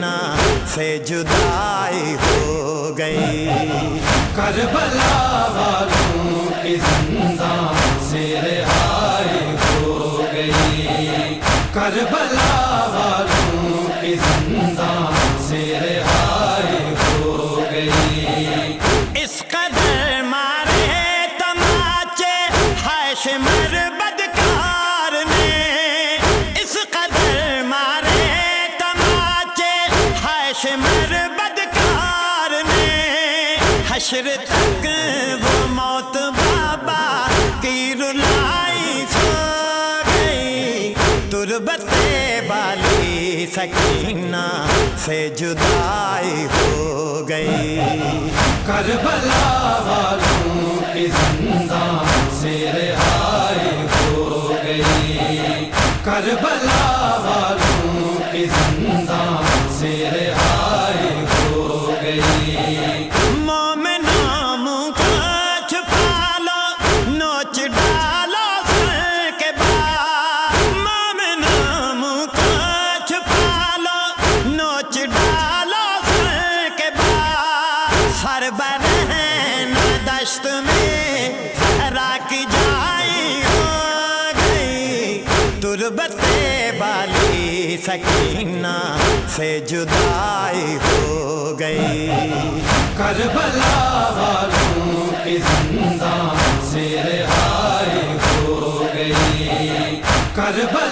سکینہ سے جدائی ہو گئی، کربلا والوں کی زندان سے رہائی ہو گئی، کربلا والوں کی زندان سے رہائی ہو گئی۔ اس قدر مارے تماچے ہاشمر بدکار نے، اس قدر مارے تماچے ہاشمر بدکار نے، حشر تک وہ موت بابا کی رلائی سو گئی، تربت بالی سکینہ سے جدائی ہو گئی، کربلا والوں کی زندان سے رہائی ہو گئی، کربلا والوں کی زندان سے رہائی ہو گئی۔ مومنوں منہ کو چھپا لو، نوچ ڈالو سر کے بعد، مومنوں منہ کو چھپا لو، نوچ ڈالو سر کے بعد، سر برہن دشت میں صحرا کی جائی ہو گئی، تربت بالی سکینہ سے جدائی ہو گئی، کربلا والوں کی زندان سے رہائی ہو گئی، کربلا